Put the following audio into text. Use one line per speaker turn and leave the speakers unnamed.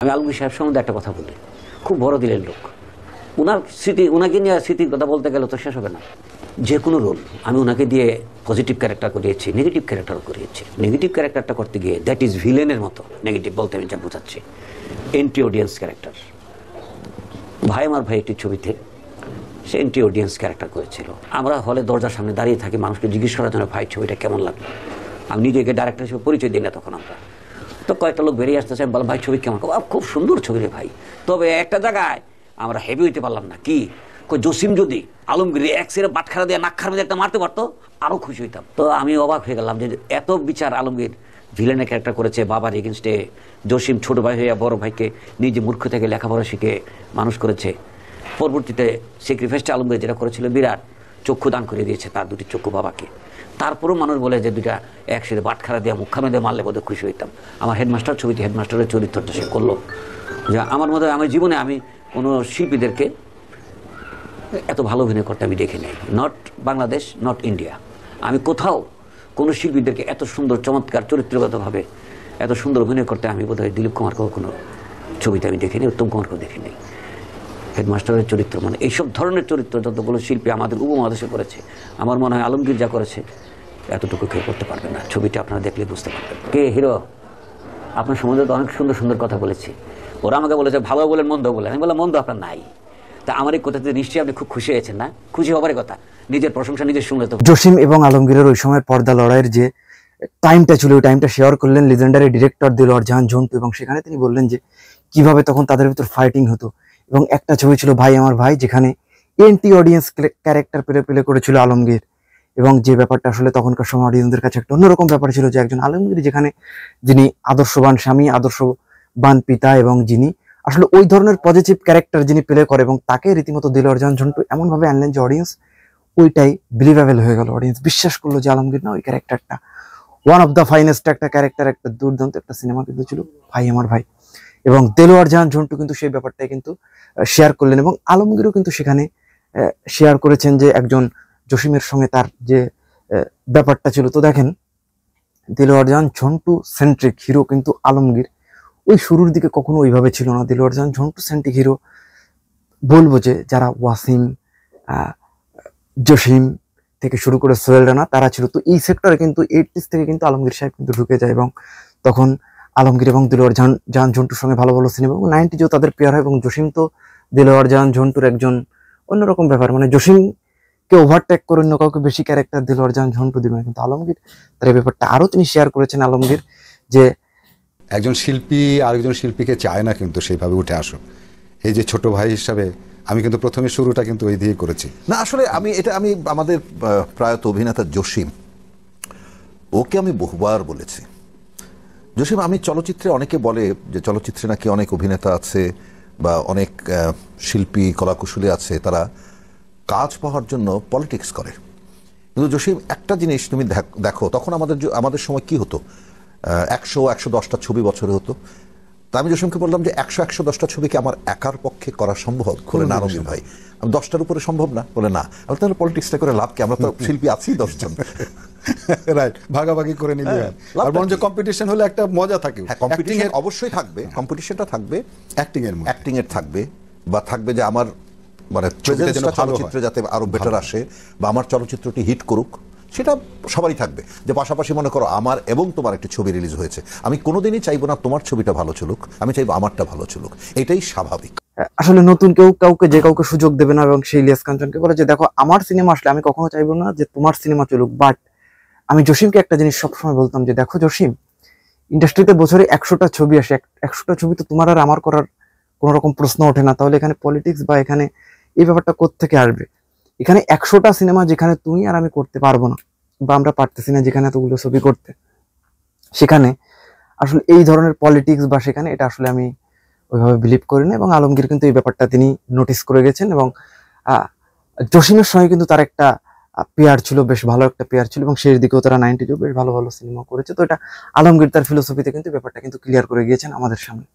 আমি আলমগীর সাহেব সম্বন্ধে একটা কথা বলি, খুব বড় দিলের লোক। ওনার স্মৃতি, ওনাকে নিয়ে স্মৃতির কথা বলতে গেলে তো শেষ হবে না। যে কোনো রোল আমি ওনাকে দিয়ে পজিটিভ ক্যারেক্টার করিয়েছি, নেগেটিভ ক্যারেক্টারও করিয়েছি। নেগেটিভ ক্যারেক্টারটা করতে গিয়ে দ্যাট ইজ ভিলেনের মতো। নেগেটিভ বলতে আমি যা বোঝাচ্ছি, এন্টি অডিয়েন্স ক্যারেক্টার। ভাই আমার ভাই একটি ছবিতে সে এন্টি অডিয়েন্স ক্যারেক্টার করেছিল। আমরা হলে দরজার সামনে দাঁড়িয়ে থাকি মানুষকে জিজ্ঞেস করার জন্য, ভাই ছবিটা কেমন লাগলো। আমি নিজেকে ডাইরেক্টর হিসেবে পরিচয় দিই না তখন। আমরা তো কয়েকটা লোক বেরিয়ে আসতেছে, বলো ভাই ছবি কেমন, খুব সুন্দর ছবি রে ভাই। তবে একটা জায়গায় আমরা হেভি হইতে পারলাম না। কি জসিম যদি আলমগীর এক সেরে বাটখারা দিয়ে নাকখার মধ্যে একটা মারতে পারতো, আরো খুশি হইতাম। তো আমি অবাক হয়ে গেলাম যে এত বিচার আলমগীর ভিলেনের ক্যারেক্টার করেছে বাবার এগেনস্টে। জসিম ছোট ভাই হইয়া বড় ভাইকে নিজে মূর্খ থেকে লেখাপড়া শিখে মানুষ করেছে। পরবর্তীতে স্যাক্রিফাইসটা আলমগীর যেটা করেছিল বিরাট, চক্ষু দান করে দিয়েছে তার দুটি চক্ষু বাবাকে। তারপরেও মানুষ বলে যে দুইটা একসাথে বাটখারা দিয়ে মুখা মেঁধে মারলে বোধহয় খুশি হইতাম। আমার হেডমাস্টার ছবিতে হেডমাস্টারের চরিত্রটা সে করলো। যা আমার মধ্যে, আমার জীবনে আমি কোনো শিল্পীদেরকে এত ভালো অভিনয় করতে আমি দেখি নাই। Not Bangladesh, not India. আমি কোথাও কোনো শিল্পীদেরকে এত সুন্দর চমৎকার চরিত্রগতভাবে এত সুন্দর অভিনয় করতে আমি বোধহয় দিলীপ কুমারকেও কোনো ছবিতে আমি দেখিনি, উত্তম কুমারকেও দেখিনি। হেডমাস্টারের চরিত্র মানে এইসব ধরনের চরিত্র যতগুলো শিল্পী আমাদের উপমহাদেশে করেছে, আমার মনে হয় আলমগীর যা করেছে এতটুকু কেউ করতে পারবে না। ছবিটা আপনারা দেখলে বুঝতে পারবেন কে হিরো। আপনার সম্বন্ধে তো অনেক সুন্দর সুন্দর কথা বলেছি। ওরা আমাকে বলেছে ভালো বলেন মন্দ বলেন, আমি বললাম মন্দ আপনার নাই। তা আমার এই কথাতে নিশ্চয়ই আপনি খুব খুশি হয়েছেন না? খুশি হবারই কথা, নিজের প্রশংসা নিজের শুনলে তো।
জসিম এবং আলমগীরের ওই সময় পর্দা লড়াইয়ের যে টাইমটা ছিল, ওই টাইমটা শেয়ার করলেন লিজেন্ডারি ডিরেক্টর দিলওয়ার জাহান ঝন্টু, এবং সেখানে তিনি বললেন যে কিভাবে তখন তাদের ভিতর ফাইটিং হতো। এবং একটা ছবি ছিল ভাই আমার ভাই, যেখানে এন্টি অডিয়েন্স ক্যারেক্টার প্লে করেছিল আলমগীর। এবং যে ব্যাপারটা আসলে তখনকার সময় অডিয়েন্সদের কাছে একটা অন্যরকম ব্যাপার ছিল, যে একজন আলমগীর যেখানে যিনি আদর্শবান স্বামী, আদর্শবান পিতা, এবং যিনি আসলে ওই ধরনের পজিটিভ ক্যারেক্টার যিনি প্লে করে, এবং তাকে রীতিমতো দিলওয়ার জাহান ঝন্টু এমনভাবে আনলেন যে অডিয়েন্স ওইটাই বিলিভেবল হয়ে গেল। অডিয়েন্স বিশ্বাস করলো যে আলমগীর না, ওই ক্যারেক্টারটা ওয়ান অফ দ্য ফাইনেস্ট একটা ক্যারেক্টার, একটা দুর্দান্ত একটা সিনেমা কিন্তু ছিল ভাই আমার ভাই। এবং দেলোয়ার জাহান ঝন্টু কিন্তু সেই ব্যাপারটাই কিন্তু শেয়ার করলেন, এবং আলমগীরও কিন্তু সেখানে শেয়ার করেছেন যে একজন জসিমের সঙ্গে তার যে ব্যাপারটা ছিল। তো দেখেন, দেলোয়ার জাহান ঝন্টু সেন্ট্রিক হিরো কিন্তু আলমগীর ওই শুরুর দিকে কখনো ওইভাবে ছিল না। দেলোয়ার জাহান ঝন্টু সেন্ট্রিক হিরো বলবো যে যারা ওয়াসিম, জসিম থেকে শুরু করে সোহেল রানা, তারা ছিল। তো এই সেক্টরে কিন্তু 80s থেকে কিন্তু আলমগীর সাহেব কিন্তু ঢুকে যায়, এবং তখন আলমগীর এবং দিলওয়ার জাহান ঝন্টুর সঙ্গে ভালো ভালো সিনেমা, এবং 90s তাদের পেয়ার হয়। এবং জসিম তো দিলওয়ার জাহান ঝন্টুর একজন অন্যরকম ব্যাপার, মানে জসিমকে ওভারটেক করে অন্য কাউকে বেশি ক্যারেক্টার দিলওয়ার জাহান ঝন্টু দিবেন, কিন্তু আলমগীর তার এই ব্যাপারটা আরো তিনি শেয়ার করেছেন। আলমগীর যে
একজন শিল্পী আরেকজন শিল্পীকে চায় না কিন্তু সেইভাবে উঠে আসুক। এই যে ছোট ভাই হিসাবে আমি কিন্তু প্রথমে শুরুটা কিন্তু ওই দিয়ে করেছি।
না আসলে আমি আমাদের প্রয়াত অভিনেতা জসিম, ওকে আমি বহুবার বলেছি, জসিম আমি চলচ্চিত্রে, অনেকে বলে যে চলচ্চিত্রে নাকি অনেক অভিনেতা আছে বা অনেক শিল্পী কলাকুশলী আছে, তারা কাজ পাওয়ার জন্য পলিটিক্স করে। কিন্তু জসিম একটা জিনিস তুমি দেখো, তখন আমাদের সময় কি হতো, 100-110টা ছবি বছরে হতো। তা আমি জসিমকে বললাম যে 100-110টা ছবি কি আমার একার পক্ষে করা সম্ভব? বলে না আলমগীর ভাই, আমি 10টার উপরে সম্ভব না। বলে না, তাহলে পলিটিক্সটা করে লাভ কি, আমরা তো শিল্পী আছি 10 জন।
রাইট, ভাগাভাগি করে নিলে আর বরঞ্চ কম্পিটিশন হলে একটা মজা থাকে।
হ্যাঁ, কম্পিটিশন অবশ্যই থাকবে, কম্পিটিশনটা থাকবে, অ্যাক্টিং এর থাকবে, বা থাকবে যে আমার মানে চলচ্চিত্রে যাতে আরো বেটার আসে, বা আমার চলচ্চিত্রটি হিট করুক, সেটা সবারই থাকবে। যে পাশাপাশি মনে করো আমার এবং তোমার একটি ছবি রিলিজ হয়েছে, আমি কোনোদিনই চাইবো না তোমার ছবিটা ভালো চলুক, আমি চাইবো আমারটা ভালো চলুক, এটাই স্বাভাবিক।
আসলে নতুন কাউকে সুযোগ দেবে না, এবং সেই ইলিয়াস কাঞ্চনকে বলে যে দেখো আমার সিনেমা আসলে আমি কখনো চাইবো না যে তোমার সিনেমা চলুক। বাট আমি জসিমকে একটা জিনিস সবসময় বলতাম যে দেখো জসিম, ইন্ডাস্ট্রিতে বছরে 100টা ছবি আসে, 100টা ছবি তো তোমার আর আমার করার কোন রকম প্রশ্ন ওঠে না, তাহলে এখানে পলিটিক্স বা এখানে এই ব্যাপারটা কোত্থেকে আসবে? এখানে 100টা সিনেমা যেখানে তুমি আর আমি করতে পারবো না, বা আমরা পারতেছি না যেখানে এতগুলো ছবি করতে, সেখানে আসলে এই ধরনের পলিটিক্স বা সেখানে এটা আসলে আমি ওইভাবে বিলিভ করি না। এবং আলমগীর কিন্তু এই ব্যাপারটা তিনি নোটিস করে গেছেন, এবং জসিমের সঙ্গে কিন্তু তার একটা পেয়ার ছিল, বেশ ভালো একটা পেয়ার ছিল, এবং শেষ দিকেও তারা 90s বেশ ভালো ভালো সিনেমা করেছে। তো এটা আলমগীর তার ফিলোসফিতে কিন্তু ব্যাপারটা কিন্তু ক্লিয়ার করে গিয়েছেন আমাদের সামনে।